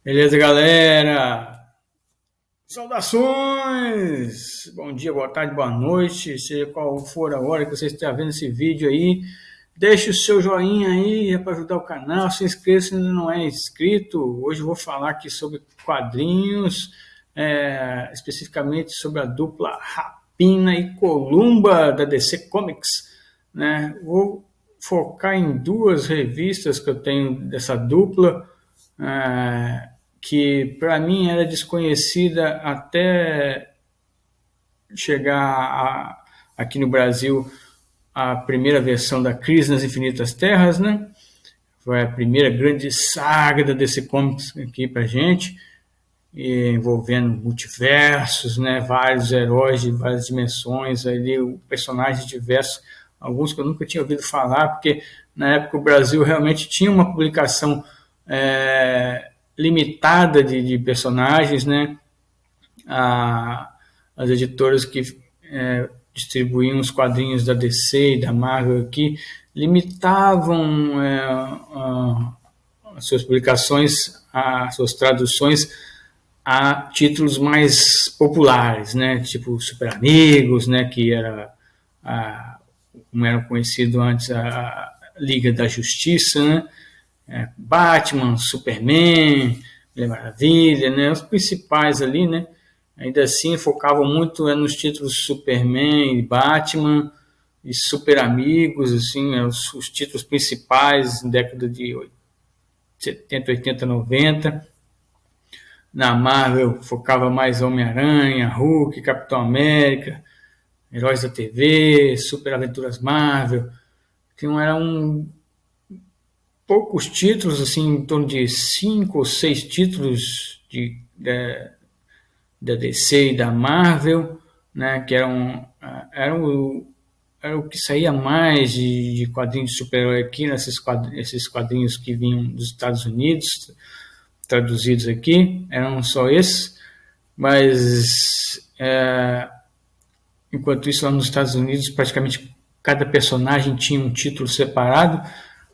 Beleza, galera? Saudações! Bom dia, boa tarde, boa noite, seja qual for a hora que você esteja vendo esse vídeo aí. Deixe o seu joinha aí para ajudar o canal, se inscreva se ainda não é inscrito. Hoje eu vou falar aqui sobre quadrinhos, especificamente sobre a dupla Rapina e Columba da DC Comics, né? Vou focar em duas revistas que eu tenho dessa dupla, que para mim era desconhecida até chegar aqui no Brasil a primeira versão da Crise nas Infinitas Terras, né? Foi a primeira grande saga da DC Comics aqui pra gente, envolvendo multiversos, né? Vários heróis de várias dimensões, ali, personagens diversos, alguns que eu nunca tinha ouvido falar, porque na época o Brasil realmente tinha uma publicação limitada de personagens, né? As editoras que distribuíam os quadrinhos da DC e da Marvel aqui limitavam as suas publicações, as suas traduções a títulos mais populares, né? Tipo Super Amigos, né? Que era como era conhecido antes a Liga da Justiça, né? Batman, Superman, Mulher Maravilha, né? Os principais ali, né? Ainda assim focavam muito nos títulos Superman e Batman e Super Amigos, assim, os títulos principais na década de 70, 80, 90. Na Marvel focava mais Homem-Aranha, Hulk, Capitão América, Heróis da TV, Super Aventuras Marvel. Então eram poucos títulos, assim, em torno de 5 ou 6 títulos da DC e da Marvel, né, que eram era o que saía mais de quadrinhos de super-herói aqui, esses quadrinhos que vinham dos Estados Unidos, traduzidos aqui, eram só esses, mas enquanto isso lá nos Estados Unidos praticamente cada personagem tinha um título separado.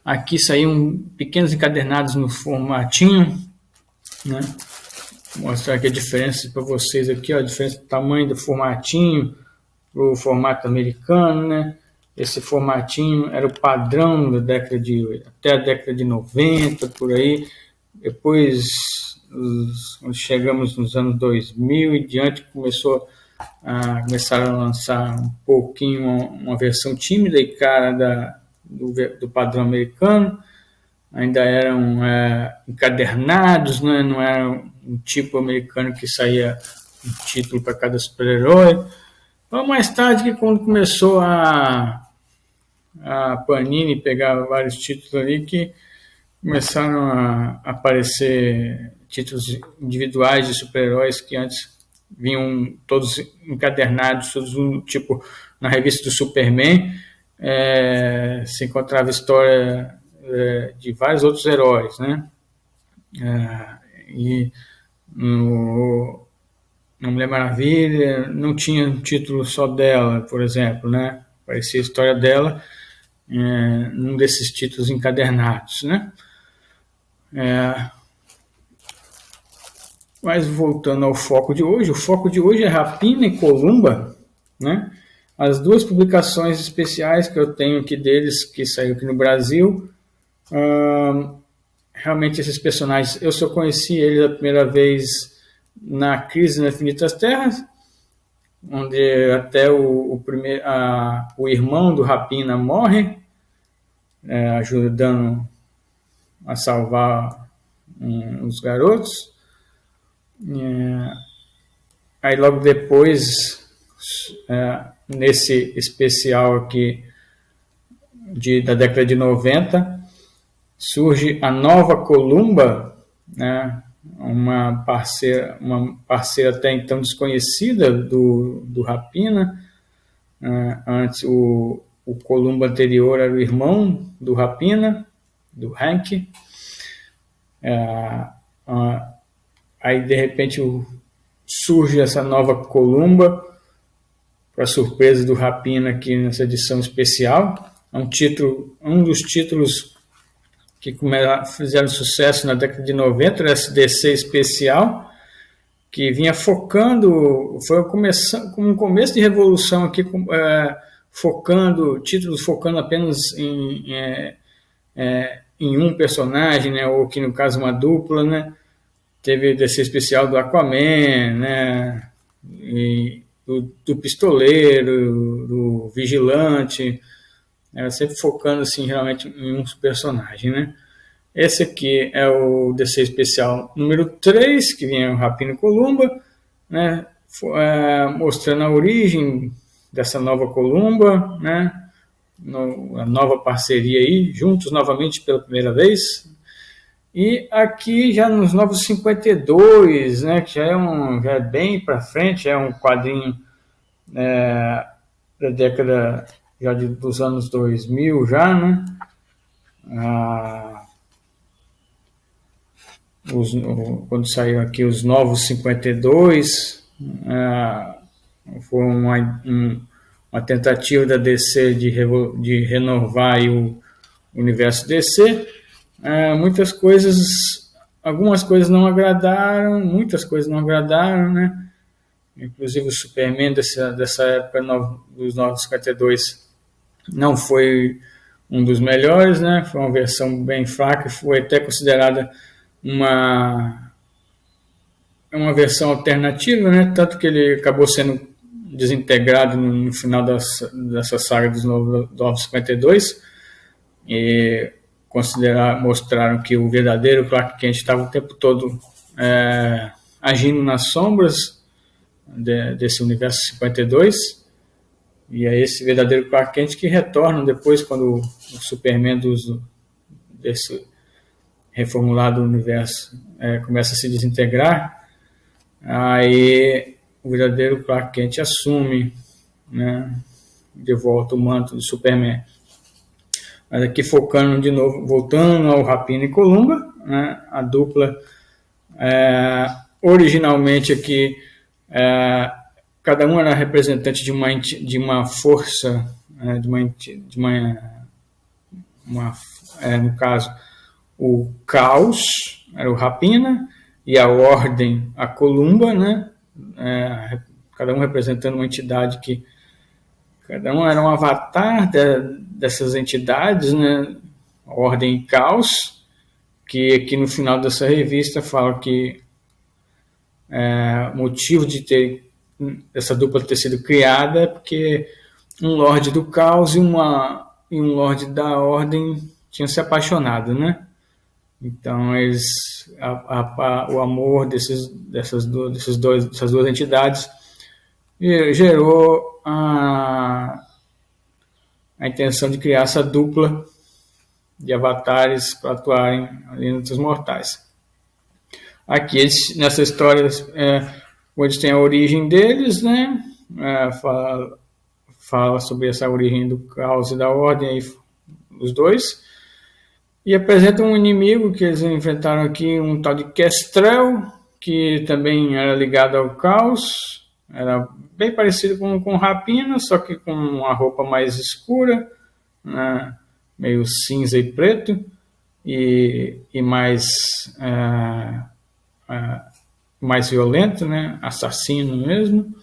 Aqui saíam pequenos encadernados no formatinho, né? Vou mostrar aqui a diferença para vocês aqui, ó, a diferença do tamanho do formatinho para o formato americano, né? Esse formatinho era o padrão da década até a década de 90, por aí. Depois, chegamos nos anos 2000 e diante, começaram a lançar um pouquinho uma versão tímida e cara do padrão americano. Ainda eram encadernados, né? Não era um tipo americano que saía um título para cada super-herói. Então, mais tarde, que quando começou a Panini pegar vários títulos ali, que começaram a aparecer títulos individuais de super-heróis que antes vinham todos encadernados, todos tipo na revista do Superman, se encontrava história de vários outros heróis, né? E na Mulher Maravilha não tinha um título só dela, por exemplo, né? Aparecia a história dela num desses títulos encadernados, né? Mas voltando ao foco de hoje, o foco de hoje é Rapina e Columba, né? As duas publicações especiais que eu tenho aqui deles, que saiu aqui no Brasil, realmente esses personagens, eu só conheci eles a primeira vez na Crise nas Infinitas Terras, onde até o irmão do Rapina morre, ajudando a salvar os garotos. Aí logo depois, nesse especial aqui da década de 90, surge a nova Columba, né? Uma parceira até então desconhecida do Rapina. Antes o Columba anterior era o irmão do Rapina, do Hank. Aí de repente surge essa nova Columba, para surpresa do Rapina aqui nessa edição especial. É um dos títulos que fizeram sucesso na década de 90, esse DC especial, que vinha focando, foi um começo de revolução aqui, títulos focando apenas em um personagem, né, ou que no caso uma dupla, né, teve DC especial do Aquaman, né, e do Pistoleiro, do Vigilante, sempre focando assim, realmente em um personagem, né. Esse aqui é o DC especial número 3, que vinha o Rapina e Columba, né, mostrando a origem dessa nova Columba, né, a nova parceria aí, juntos novamente pela primeira vez. E aqui já nos Novos 52, né, que já é bem para frente, é um quadrinho da década já dos anos 2000 já, né. Quando saiu aqui os Novos 52, foi uma tentativa da DC de renovar o universo DC. Algumas coisas não agradaram, muitas coisas não agradaram, né? Inclusive o Superman dessa época dos Novos 52 não foi um dos melhores, né? Foi uma versão bem fraca, foi até considerada uma versão alternativa, né? Tanto que ele acabou sendo desintegrado no final dessa saga dos Novos 52 e mostraram que o verdadeiro Clark Kent estava o tempo todo agindo nas sombras desse universo 52, e é esse verdadeiro Clark Kent que retorna depois quando o Superman desse reformulado universo começa a se desintegrar. Aí o verdadeiro Clark Kent assume, né, de volta o manto do Superman. Mas aqui focando de novo, voltando ao Rapina e Columba, né, a dupla originalmente aqui cada um era representante de uma força, no caso o Caos era o Rapina e a Ordem a Columba, né? Cada um representando uma entidade que cada um era um avatar dessas entidades, né? A Ordem e Caos, que aqui no final dessa revista fala que o motivo de essa dupla ter sido criada é porque um Lorde do Caos e um Lorde da Ordem tinham se apaixonado, né? Então, o amor dessas duas entidades gerou a intenção de criar essa dupla de avatares para atuarem ali entre os mortais. Aqui, nessa história, onde tem a origem deles, né? Fala sobre essa origem do Caos e da Ordem, aí, os dois. E apresenta um inimigo que eles enfrentaram aqui, um tal de Kestrel, que também era ligado ao Caos, era bem parecido com Rapina, só que com uma roupa mais escura, né, meio cinza e preto, e mais violento, né, assassino mesmo.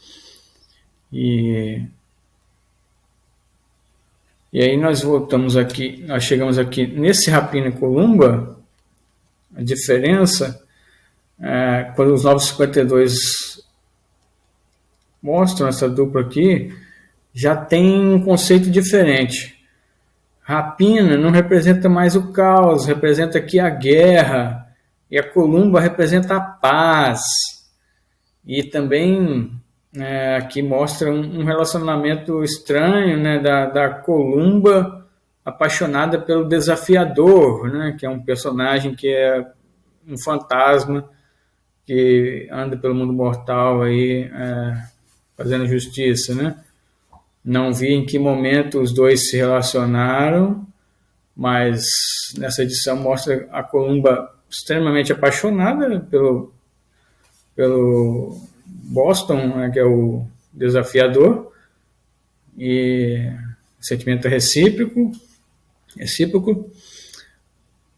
E aí nós chegamos aqui nesse Rapina e Columba. A diferença quando os Novos 52 mostram essa dupla aqui, já tem um conceito diferente. Rapina não representa mais o caos, representa aqui a guerra, e a Columba representa a paz. E também aqui mostra um relacionamento estranho, né, da Columba apaixonada pelo Desafiador, né, que é um personagem que é um fantasma que anda pelo mundo mortal aí, fazendo justiça, né? Não vi em que momento os dois se relacionaram, mas nessa edição mostra a Columba extremamente apaixonada pelo Boston, né, que é o desafiador, e o sentimento é recíproco,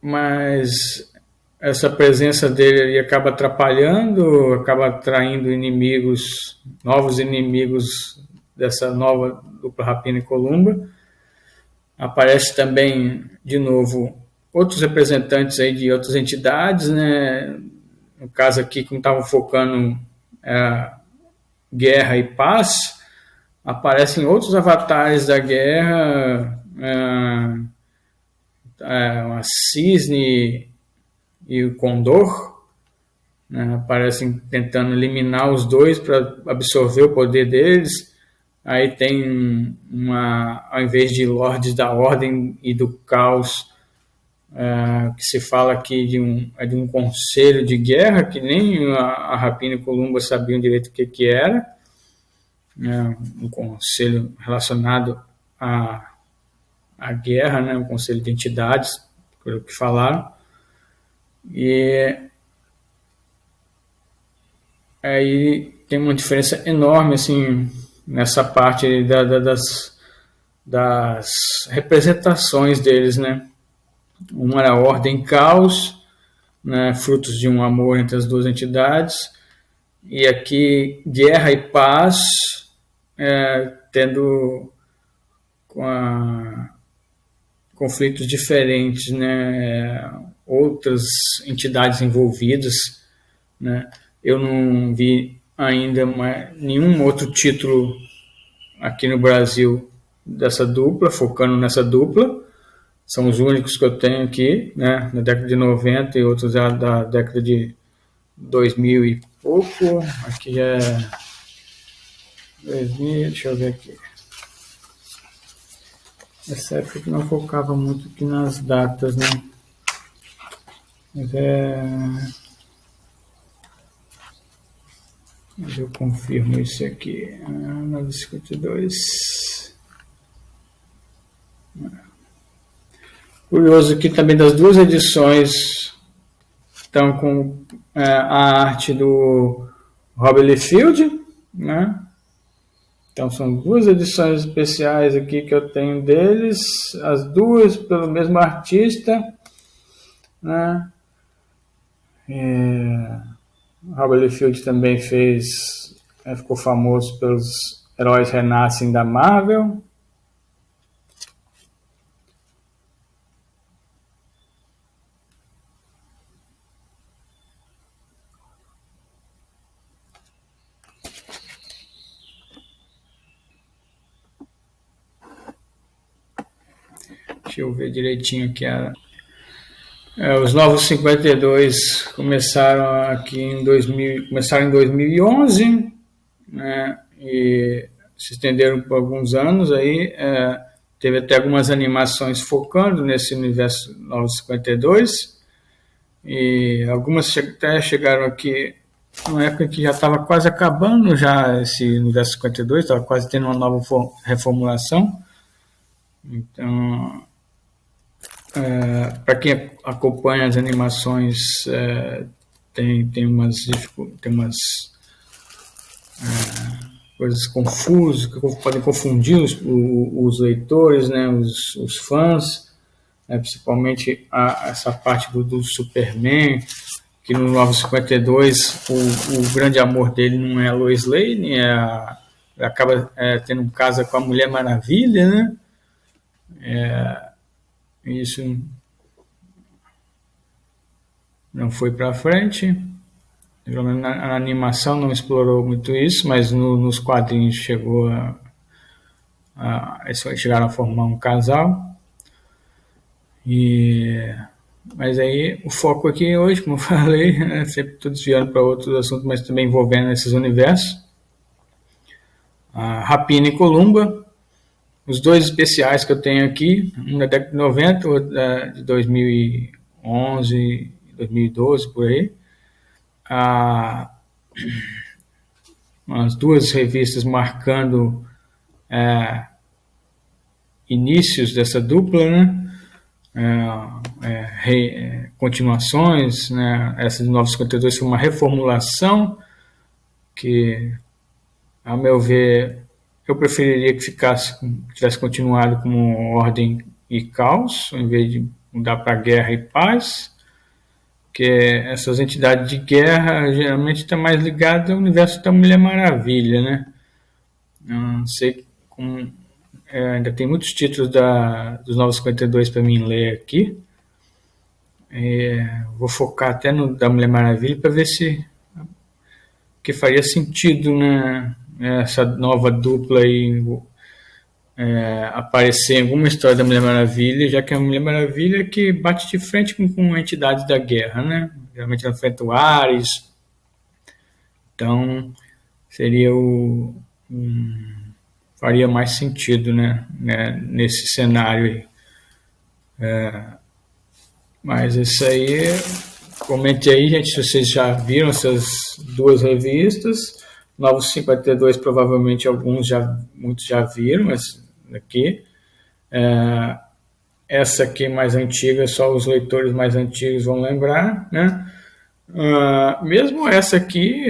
mas essa presença dele acaba atrapalhando, acaba atraindo inimigos, novos inimigos dessa nova dupla Rapina e Columba. Aparece também, de novo, outros representantes aí de outras entidades, né? No caso aqui, como estavam focando guerra e paz, aparecem outros avatares da guerra, a Cisne e o Condor, né? Aparecem tentando eliminar os dois para absorver o poder deles. Aí tem ao invés de Lordes da Ordem e do Caos, que se fala aqui de um conselho de guerra, que nem a Rapina e Columba sabiam direito o que era, um conselho relacionado à guerra, né, um conselho de entidades, pelo que falaram. E aí tem uma diferença enorme assim, nessa parte das representações deles, né? Uma era Ordem e Caos, né, frutos de um amor entre as duas entidades, e aqui Guerra e Paz, tendo conflitos diferentes, né, outras entidades envolvidas, né. Eu não vi ainda nenhum outro título aqui no Brasil dessa dupla, focando nessa dupla. São os únicos que eu tenho aqui, né, na década de 90 e outros da década de 2000 e pouco. Aqui é 2000, deixa eu ver aqui. Nessa época que não focava muito aqui nas datas, né? Mas eu confirmo isso aqui. 952. Curioso que também das duas edições estão com a arte do Rob Liefeld, né? Então são duas edições especiais aqui que eu tenho deles, as duas pelo mesmo artista, né? Rob Liefeld também ficou famoso pelos Heróis Renascem da Marvel. Deixa eu ver direitinho aqui. Os Novos 52 começaram em 2011, né, e se estenderam por alguns anos. Aí teve até algumas animações focando nesse universo Novos 52, e algumas até chegaram aqui numa época que já estava quase acabando já esse universo 52, estava quase tendo uma nova reformulação. Então, para quem acompanha as animações, tem umas coisas confusas que podem confundir os leitores, né, os fãs, né, principalmente essa parte do Superman, que no Novo 52 o grande amor dele não é a Lois Lane, acaba tendo um caso com a Mulher Maravilha, né? Isso não foi para frente. Pelo menos na animação não explorou muito isso, mas nos quadrinhos chegaram a formar um casal. Mas aí o foco aqui hoje, como eu falei, sempre estou desviando para outros assuntos, mas também envolvendo esses universos. Rapina e Columba, os dois especiais que eu tenho aqui, um da década de 90, outro de 2011, 2012, por aí. As duas revistas marcando inícios dessa dupla, né? Continuações, né? Essa de 952 foi uma reformulação que, a meu ver, eu preferiria que tivesse continuado como Ordem e Caos, em vez de mudar para Guerra e Paz, que essas entidades de guerra geralmente estão mais ligadas ao universo da Mulher Maravilha, né? Eu não sei como... ainda tem muitos títulos dos Novos 52 para mim ler aqui. Vou focar até no da Mulher Maravilha para ver se que faria sentido, né, essa nova dupla aí aparecer em alguma história da Mulher Maravilha, já que a Mulher Maravilha é que bate de frente com entidades da guerra, né? Geralmente ela enfrenta o Ares, então seria faria mais sentido, né, nesse cenário aí. Mas isso aí, comente aí, gente, se vocês já viram essas duas revistas. Novos 52 provavelmente muitos já viram, mas aqui. Essa aqui mais antiga, só os leitores mais antigos vão lembrar, né? Mesmo essa aqui,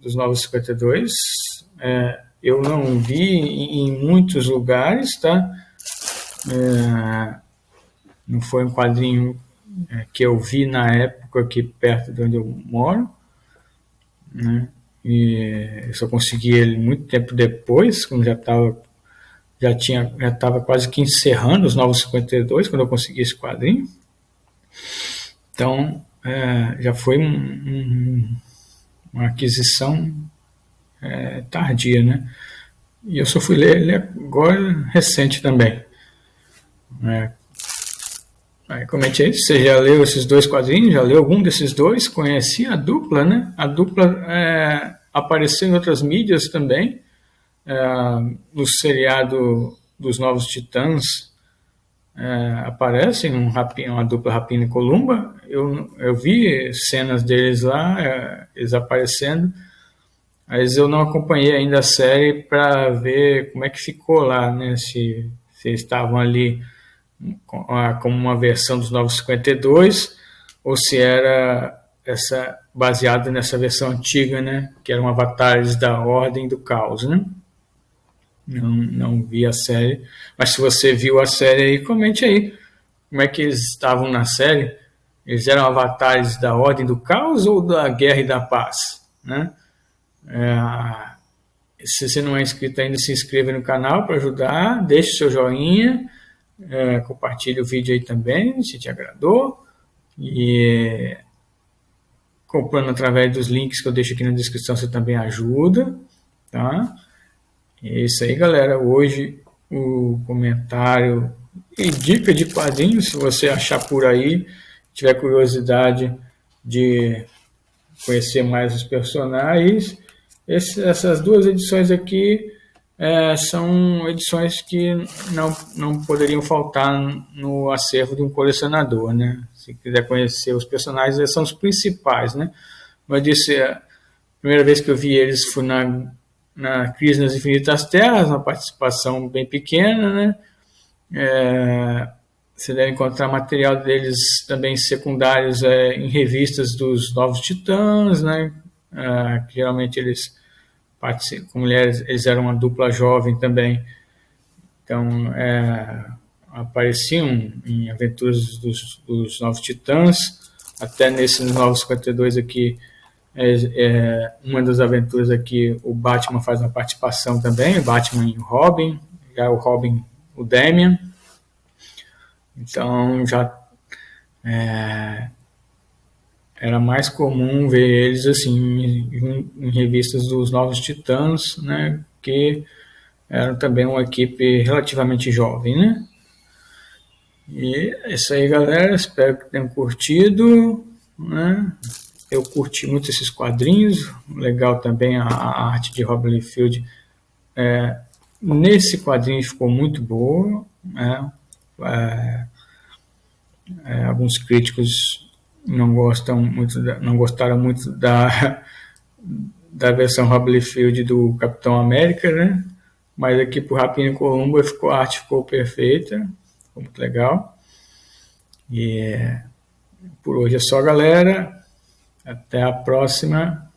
dos Novos 52, eu não vi em muitos lugares, tá? Não foi um quadrinho que eu vi na época aqui perto de onde eu moro, né? E eu só consegui ele muito tempo depois, quando já estava quase que encerrando os Novos 52, quando eu consegui esse quadrinho. Então, já foi uma aquisição tardia, né? E eu só fui ler ele agora, recente também. Aí comente aí, você já leu esses dois quadrinhos? Já leu algum desses dois? Conhecia a dupla, né? A dupla apareceu em outras mídias também. No seriado dos Novos Titãs aparecem uma dupla Rapina e Columba. Eu vi cenas deles lá, eles aparecendo, mas eu não acompanhei ainda a série para ver como é que ficou lá, né? Se eles estavam ali como uma versão dos Novos 52 ou se era baseado nessa versão antiga, né? Que eram avatares da Ordem do Caos, né? Não vi a série, mas se você viu a série aí, comente aí como é que eles estavam na série. Eles eram avatares da Ordem do Caos ou da Guerra e da Paz, né? Se você não é inscrito ainda, se inscreva no canal para ajudar, deixe seu joinha, compartilhe o vídeo aí também, se te agradou, e comprando através dos links que eu deixo aqui na descrição você também ajuda, tá? É isso aí, galera. Hoje o comentário e dica de quadrinhos, se você achar por aí, tiver curiosidade de conhecer mais os personagens, essas duas edições aqui são edições que não poderiam faltar no acervo de um colecionador, né? Se quiser conhecer os personagens, eles são os principais, né? Como eu disse, a primeira vez que eu vi eles foi na Crise nas Infinitas Terras, uma participação bem pequena, né? Você deve encontrar material deles também secundários em revistas dos Novos Titãs, né? Que geralmente eles participam, com mulheres, eles eram uma dupla jovem também, então apareciam em aventuras dos Novos Titãs, até nesses Novos 52 aqui. Uma das aventuras aqui, o Batman faz uma participação também, o Batman e o Robin, já o Robin, o Damian. Então já era mais comum ver eles assim em revistas dos Novos Titãs, né, que eram também uma equipe relativamente jovem, né? E é isso aí, galera, espero que tenham curtido, né? Eu curti muito esses quadrinhos, legal também a arte de Rob Liefeld. Nesse quadrinho ficou muito boa, né? Alguns críticos não gostaram muito da versão Rob Liefeld do Capitão América, né? Mas aqui pro Rapina e Columba a arte ficou perfeita, ficou muito legal. E por hoje é só, galera. Até a próxima.